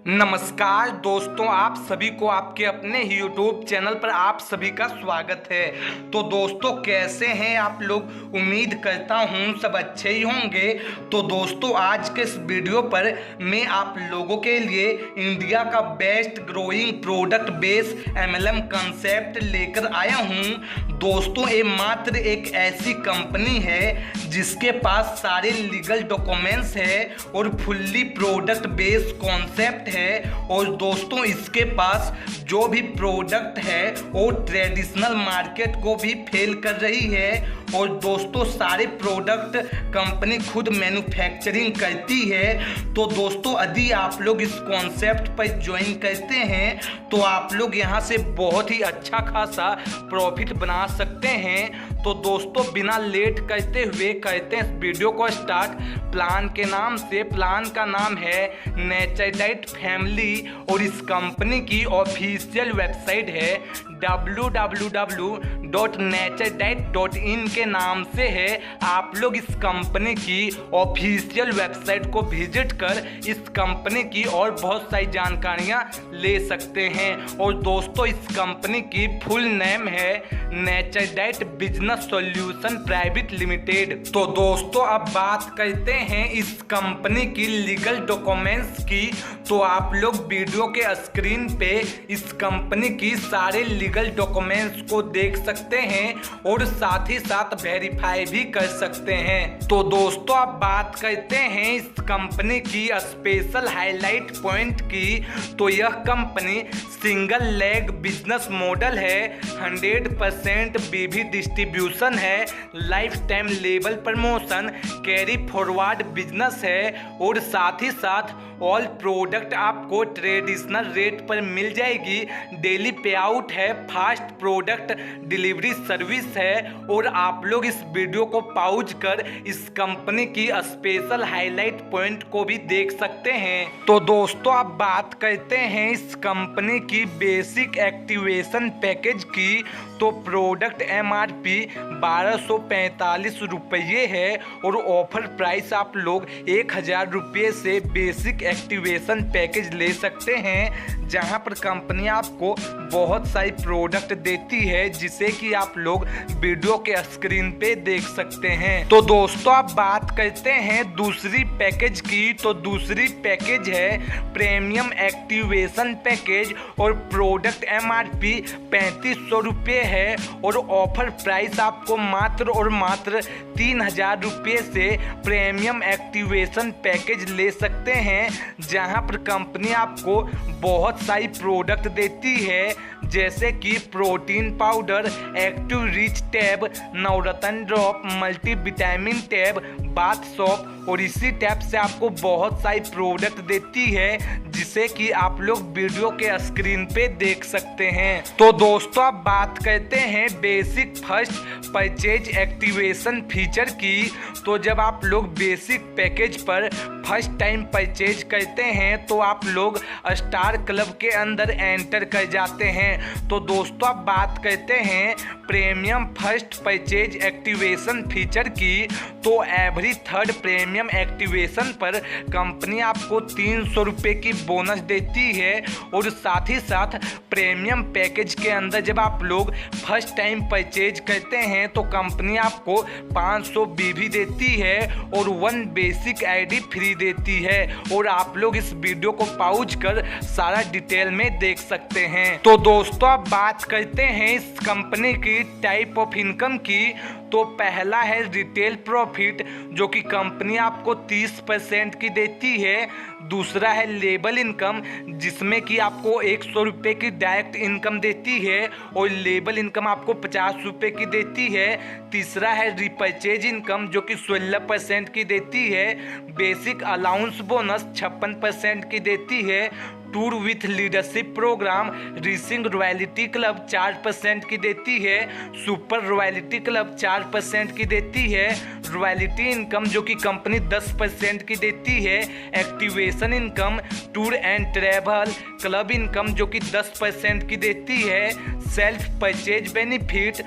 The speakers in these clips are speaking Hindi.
नमस्कार दोस्तों, आप सभी को आपके अपने YouTube चैनल पर आप सभी का स्वागत है। तो दोस्तों, कैसे हैं आप लोग? उम्मीद करता हूं सब अच्छे ही होंगे। तो दोस्तों, आज के इस वीडियो पर मैं आप लोगों के लिए इंडिया का best growing product base MLM concept लेकर आया हूं। दोस्तों, ये मात्र एक ऐसी कंपनी है जिसके पास सारे लीगल डॉक्यूमेंट्स है और फुल्ली प्रोडक्ट बेस कॉन्सेप्ट है। और दोस्तों, इसके पास जो भी प्रोडक्ट है वो ट्रेडिशनल मार्केट को भी फेल कर रही है। और दोस्तों, सारे प्रोडक्ट कंपनी खुद मैन्युफैक्चरिंग करती है। तो दोस्तों, यदि आप लोग इस कॉन्सेप्ट पर ज्वाइन करते हैं तो आप लोग यहाँ से बहुत ही अच्छा खासा प्रॉफिट बना सकते हैं। तो दोस्तों, बिना लेट करते हुए करते हैं इस वीडियो को स्टार्ट। प्लान के नाम से, प्लान का नाम है नेचरडाइट फैमिली और इस कंपनी की ऑफिशियल वेबसाइट है www.naturediet.in के नाम से है। आप लोग इस कंपनी की ऑफिशियल वेबसाइट को विजिट कर इस कंपनी की और बहुत सारी जानकारियां ले सकते हैं। और दोस्तों, इस कंपनी की फुल नेम है नेचरडाइट बिजनेस सॉल्यूशन प्राइवेट लिमिटेड। तो दोस्तों, अब बात करते हैं इस कंपनी की लीगल डॉक्यूमेंट्स की। तो आप लोग वीडियो के स्क्रीन पे इस कंपनी की सारे लीगल डॉक्यूमेंट्स को देख सकते हैं और साथ ही साथ वेरीफाई भी कर सकते हैं। तो दोस्तों, अब बात करते हैं इस कंपनी की स्पेशल हाईलाइट पॉइंट की। तो यह company single leg business model है, 100% बीवी डिस्ट्रीब्यूशन है, life time level promotion, carry forward business है और साथ ही साथ ऑल प्रोडक्ट आपको ट्रेडिशनल रेट पर मिल जाएगी। डेली पे आउट है, फास्ट प्रोडक्ट डिलीवरी सर्विस है। और आप लोग इस वीडियो को पॉज कर इस कंपनी की स्पेशल हाईलाइट पॉइंट को भी देख सकते हैं। तो दोस्तों, अब बात करते हैं इस कंपनी की बेसिक एक्टिवेशन पैकेज की। तो प्रोडक्ट MRP 1245 रुपये है और ऑफर प्राइस आप लोग 1000 रुपये से बेसिक एक्टिवेशन पैकेज ले सकते हैं, जहां पर कंपनी आपको बहुत सारी प्रोडक्ट देती है जिसे कि आप लोग वीडियो के स्क्रीन पे देख सकते हैं। तो दोस्तों, अब बात करते हैं दूसरी पैकेज की। तो दूसरी पैकेज है प्रीमियम एक्टिवेशन पैकेज और प्रोडक्ट MRP 3500 रुपये है और ऑफर प्राइस आपको मात्र और मात्र 3000 रुपये से प्रीमियम एक्टिवेशन पैकेज ले सकते हैं, जहां पर कंपनी आपको बहुत सारी प्रोडक्ट देती है जैसे कि protein powder, active rich tab, Navratna drop, multi vitamin tab, bath soap और इसी टैब से आपको बहुत सारी प्रोडक्ट देती है जिसे कि आप लोग वीडियो के स्क्रीन पे देख सकते हैं। तो दोस्तों, अब बात करते हैं basic first purchase activation feature की। तो जब आप लोग बेसिक पैकेज पर फर्स्ट टाइम परचेज करते हैं तो आप लोग स्टार क्लब के अंदर एंटर कर जाते हैं। तो दोस्तों, अब बात करते हैं premium first purchase activation feature की। तो एवरी थर्ड प्रीमियम एक्टिवेशन पर कंपनी आपको 300 रुपये की बोनस देती है और साथ ही साथ प्रीमियम पैकेज के अंदर जब आप लोग फर्स्ट टाइम परचेज करते हैं तो कंपनी आपको 500 BV देती है और 1 बेसिक ID फ्री देती है। और आप लोग इस वीडियो को पॉज कर सारा डिटेल में देख सकते हैं। तो दोस्तों, अब बात करते हैं इस कंपनी की टाइप ऑफ इनकम की। तो पहला है रिटेल प्रॉफिट, जो कि कंपनी आपको 30% की देती है। दूसरा है लेबल इनकम, जिसमें कि आपको 100 रुपये की डायरेक्ट इनकम देती है और लेबल इनकम आपको 50 रुपये की देती है। तीसरा है रिपर्चेज इनकम, जो कि 16% की देती है। बेसिक अलाउंस बोनस 56% की देती है। Tour with leadership programme rising royalty club 4% की देती है। सुपर रॉयल्टी क्लब 4% की देती है। रॉयल्टी इनकम जो कि कंपनी 10% की देती है। Activation income, tour and travel club income जो कि 10% की देती है। Self purchase benefit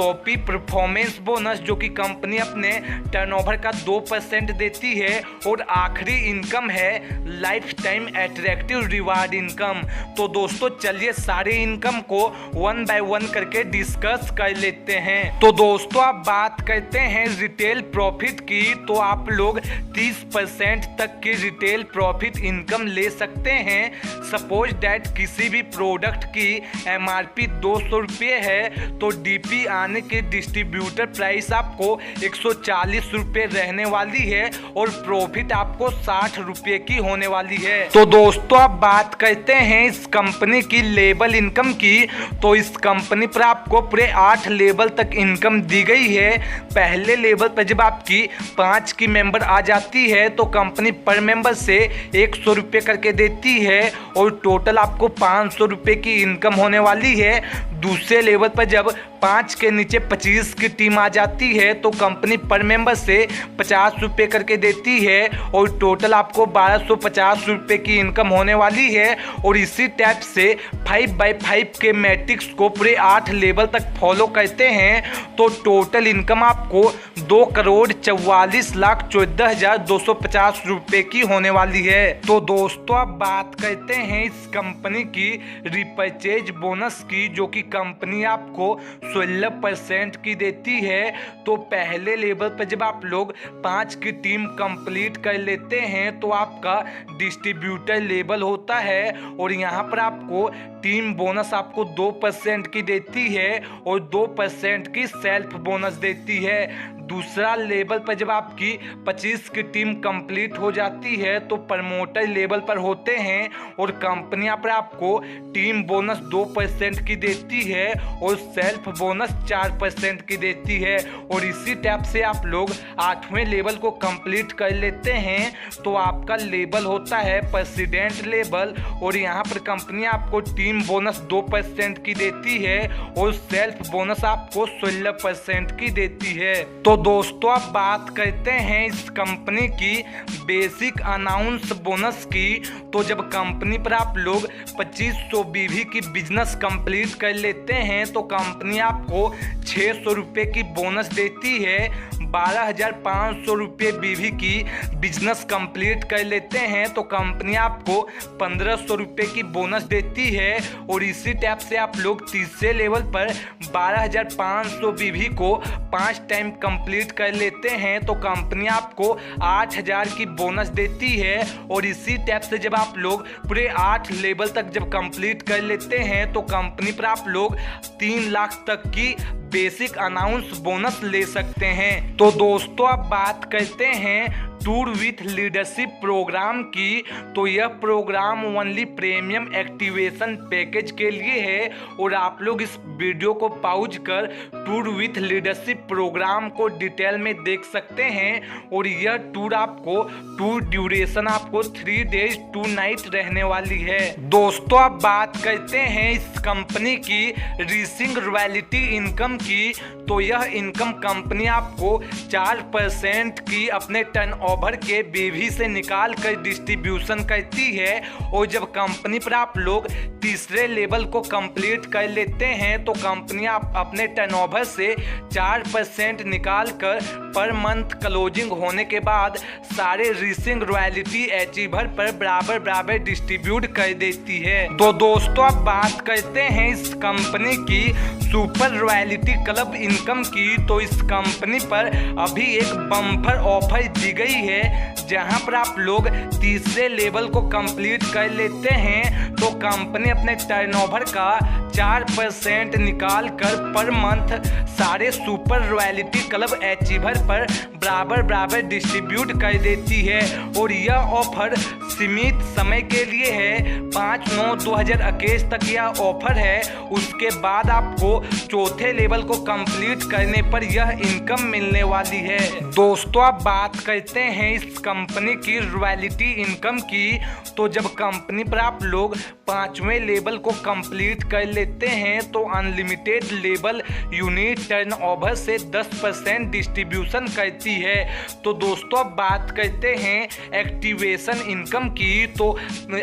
shoppe performance bonus जो कि कंपनी अपने टर्नओवर का 2% देती है। और आखिरी इनकम है life time attractive reward income. तो दोस्तों चलिए सारे इनकम को वन बाय वन करके डिस्कस कर लेते हैं। तो दोस्तों आप बात करते हैं रिटेल प्रॉफिट की, तो आप लोग 30% तक की रिटेल प्रॉफिट इनकम ले सकते हैं। सपोज दैट किसी भी प्रोडक्ट की MRP 200 रुपये है तो DP आने के डिस्ट्रीब्यूटर प्राइस आपको 140 रुपये रहने वाली है और प्रॉफिट आपको 60 रुपये की होने वाली है। तो दोस्तों आप बात करते हैं इस कंपनी की लेवल इनकम की, तो इस कंपनी पर आपको पूरे 8 लेवल तक इनकम दी गई है। पहले लेवल पर जब आपकी 5 की मेंबर आ जाती है तो कंपनी पर मेंबर से 100 रुपये करके देती है और टोटल आपको 500 रुपये की इनकम होने वाली है। दूसरे लेवल पर जब 5 के नीचे 25 की टीम आ जाती है तो कंपनी पर मेंबर से 50 रुपये करके देती है और टोटल आपको 1250 रुपये की इनकम होने वाली है। और इसी टाइप से 5x5 के मैट्रिक्स को पूरे 8 लेवल तक फॉलो करते हैं तो टोटल इनकम आपको 2,44,14,250 रुपये की होने वाली है। तो दोस्तों आप बात करते हैं इस कंपनी की रिपर्चेज बोनस की, जो कि कंपनी आपको 16% की देती है। तो पहले लेवल पर जब आप लोग 5 की टीम कंप्लीट कर लेते हैं तो आपका डिस्ट्रीब्यूटर लेवल होता है और यहाँ पर आपको टीम बोनस आपको 2% की देती है और 2% की सेल्फ बोनस देती है। दूसरा लेवल पर जब आपकी 25 की टीम कंप्लीट हो जाती है तो प्रमोटर लेवल पर होते हैं और कंपनियां पर आपको टीम बोनस 2% की देती है और सेल्फ बोनस 4% की देती है। और इसी टाइप से आप लोग 8वें लेवल को कंप्लीट कर लेते हैं तो आपका लेवल होता है प्रेसिडेंट लेवल और यहाँ पर कंपनी आपको टीम बोनस 2% की देती है और सेल्फ बोनस आपको 16% की देती है। तो दोस्तों आप बात करते हैं इस कंपनी की बेसिक अनाउंस बोनस की, तो जब कंपनी पर आप लोग 2500 BV की बिजनेस कंप्लीट कर लेते हैं तो कंपनी आपको 600 रुपये की बोनस देती है। 12,500 रुपये BV की बिजनेस कंप्लीट कर लेते हैं तो कंपनी आपको 1500 रुपये की बोनस देती है। और इसी टाइप से आप लोग तीसरे लेवल पर 12,500 BV को 5 टाइम कंप्लीट कर लेते हैं तो कंपनी आपको 8,000 की बोनस देती है। और इसी टाइप से जब आप लोग पूरे 8 लेवल तक जब कंप्लीट कर लेते हैं तो कंपनी पर आप लोग 3 लाख तक की बेसिक अनाउंस बोनस ले सकते हैं। तो दोस्तों आप बात करते हैं टूर विथ लीडरशिप प्रोग्राम की, तो यह programme only premium activation package के लिए है और आप लोग इस वीडियो को पॉज कर टूर विथ लीडरशिप प्रोग्राम को डिटेल में देख सकते हैं। और यह टूर आपको टूर ड्यूरेशन आपको 3 डेज 2 नाइट रहने वाली है। दोस्तों आप बात करते हैं इस कंपनी की रीसिंग रॉयल्टी इनकम की, तो यह इनकम कंपनी आपको 4% की अपने टर्नओवर के BV से निकाल कर डिस्ट्रीब्यूशन करती है। और जब कंपनी पर आप लोग तीसरे लेवल को कंप्लीट कर लेते हैं तो कंपनी आप अपने टर्नओवर से 4% निकाल कर पर मंथ क्लोजिंग होने के बाद सारे रीसिंग रॉयल्टी अचीवर पर बराबर डिस्ट्रीब्यूट कर देती है। तो दोस्तों आप बात करते हैं इस कंपनी की सुपर रॉयल्टी क्लब इनकम की, तो इस कंपनी पर अभी एक बम्पर ऑफर दी गई है जहां पर आप लोग तीसरे लेवल को कंप्लीट कर लेते हैं तो कंपनी अपने टर्नओवर का 4% निकाल कर पर मंथ सारे सुपर रॉयल्टी क्लब अचीवर पर बराबर डिस्ट्रीब्यूट कर देती है। और यह ऑफर सीमित समय के लिए है, 5/9/2021 तक यह ऑफर है। उसके बाद आपको चौथे लेवल को कंप्लीट करने पर यह इनकम मिलने वाली है। दोस्तों आप बात करते हैं इस कंपनी की रॉयल्टी इनकम की, तो जब कंपनी पर आप लोग 5वें लेवल को कंप्लीट कर लेते हैं तो अनलिमिटेड लेवल यूनिट टर्नओवर से 10% डिस्ट्रीब्यूशन करती है। तो दोस्तों अब बात करते हैं एक्टिवेशन इनकम की। तो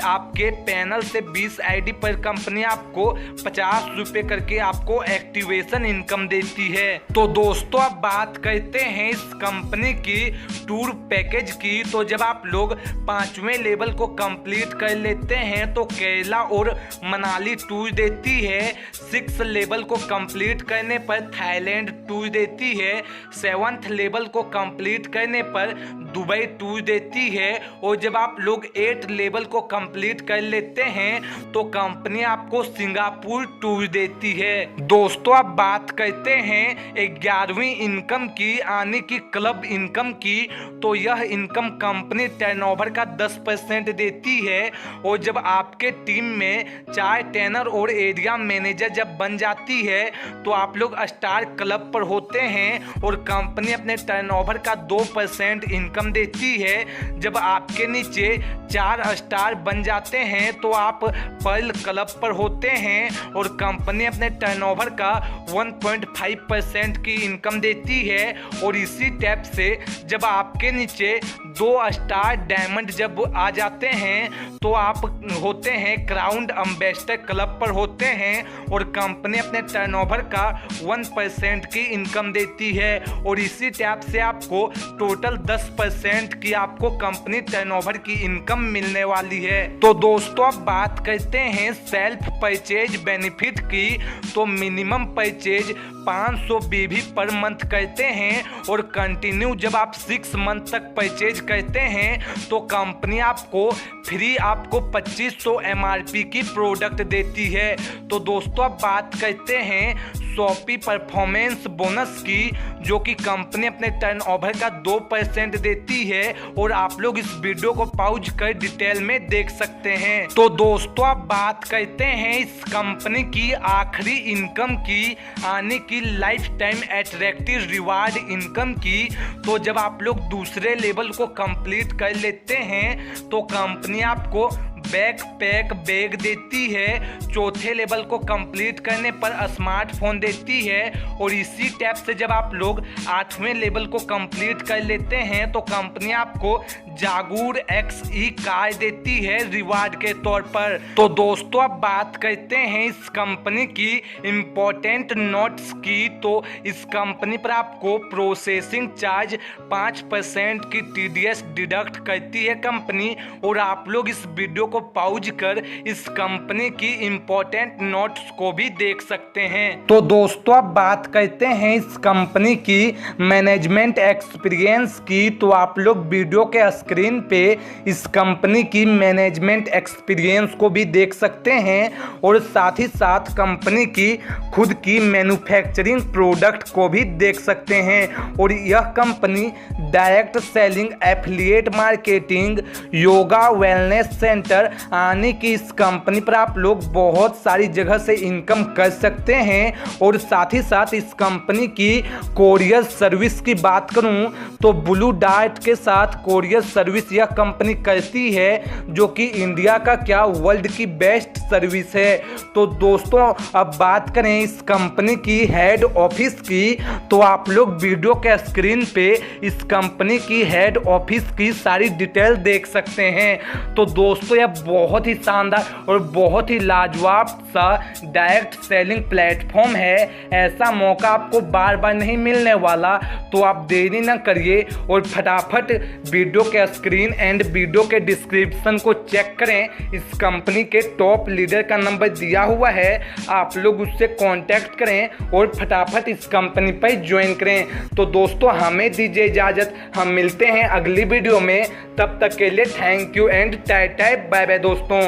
आपके पैनल से 20 आईडी पर कंपनी आपको 50 रुपये करके आपको एक्टिवेशन इनकम देती है। तो दोस्तों अब बात करते हैं इस कंपनी की टूर पैकेज की। तो जब आप लोग 5वें लेवल को कंप्लीट कर लेते हैं तो केरला और मनाली टूर देती है। 6 लेवल को कंप्लीट करने पर थाईलैंड टूर देती है। 7th लेवल को कंप्लीट करने पर दुबई टूर देती है। और जब आप लोग 8 लेवल को कंप्लीट कर लेते हैं तो कंपनी आपको सिंगापुर टूर देती है। दोस्तों अब बात करते हैं 11वीं इनकम की आने की क्लब इनकम की। तो यह इनकम कंपनी टर्नओवर का 10% देती है। और जब आपके टीम में 4 ट्रेनर और एरिया मैनेजर जब बन जाती है तो आप लोग स्टार क्लब पर होते हैं और कंपनी अपने टर्नओवर का 2% इनकम देती है। जब आपके नीचे 4 स्टार बन जाते हैं तो आप पर्ल क्लब पर होते हैं और कंपनी अपने टर्नओवर का 1.5% की इनकम देती है। और इसी टाइप से जब आपके नीचे 2 स्टार डायमंड जब आ जाते हैं तो आप होते हैं क्राउन एम्बेसडर क्लब पर होते हैं और कंपनी अपने टर्नओवर का 1% की इनकम देती है। और इसी टाइप से आपको टोटल 10% की आपको कंपनी टर्नओवर की इनकम मिलने वाली है। तो दोस्तों अब बात करते हैं सेल्फ परचेज बेनिफिट की। तो minimum purchase 500 BB per month करते हैं और कंटिन्यू जब आप 6 मंथ तक परचेज करते हैं तो कंपनी आपको फ्री आपको 2500 MRP की प्रोडक्ट देती है। तो दोस्तों अब बात करते हैं शॉपी परफॉर्मेंस बोनस की, जो कि कंपनी अपने टर्नओवर का 2% देती है। और आप लोग इस वीडियो को पॉज कर डिटेल में देख सकते हैं। तो दोस्तों अब बात करते हैं इस कंपनी की आखिरी इनकम की आने की life time attractive reward income की। तो जब आप लोग दूसरे लेवल को कंप्लीट कर लेते हैं तो कंपनी आपको बैकपैक बैग देती है। चौथे लेवल को कंप्लीट करने पर स्मार्टफोन देती है। और इसी टाइप से जब आप लोग 8वें लेवल को कंप्लीट कर लेते हैं तो कंपनी आपको जागुर XE कार देती है रिवार्ड के तौर पर। तो दोस्तों अब बात करते हैं इस कंपनी की इम्पोर्टेंट नोट्स की। तो इस कंपनी पर आपको प्रोसेसिंग चार्ज 5% की TDS डिडक्ट करती है कंपनी। और आप लोग इस वीडियो को पॉज कर इस कंपनी की इंपॉर्टेंट नोट्स को भी देख सकते हैं। तो दोस्तों अब बात करते हैं इस कंपनी की मैनेजमेंट एक्सपीरियंस की। तो आप लोग वीडियो के स्क्रीन पे इस कंपनी की मैनेजमेंट एक्सपीरियंस को भी देख सकते हैं और साथ ही साथ कंपनी की खुद की मैन्युफैक्चरिंग प्रोडक्ट को भी देख सकते हैं। और यह company direct selling, affiliate marketing, yoga, wellness centre आने की इस कंपनी पर आप लोग बहुत सारी जगह से इनकम कर सकते हैं। और साथ ही साथ इस कंपनी की कोरियर सर्विस की बात करूं तो ब्लू डार्ट के साथ कोरियर सर्विस यह कंपनी करती है, जो कि इंडिया का क्या वर्ल्ड की बेस्ट सर्विस है। तो दोस्तों अब बात करें इस कंपनी की हेड ऑफिस की। तो आप लोग वीडियो के स्क्रीन पे इस कंपनी की हेड ऑफिस की सारी डिटेल देख सकते हैं। तो दोस्तों यह बहुत ही शानदार और बहुत ही लाजवाब सा डायरेक्ट सेलिंग प्लेटफॉर्म है। ऐसा मौका आपको बार बार नहीं मिलने वाला। तो आप देरी ना करिए और फटाफट वीडियो के स्क्रीन एंड वीडियो के डिस्क्रिप्शन को चेक करें। इस कंपनी के टॉप लीडर का नंबर दिया हुआ है, आप लोग उससे कांटेक्ट करें और फटाफट इस कंपनी पर ज्वाइन करें। तो दोस्तों हमें दीजिए इजाज़त, हम मिलते हैं अगली वीडियो में। तब तक के लिए थैंक यू एंड टाटा बाय बाय दोस्तों।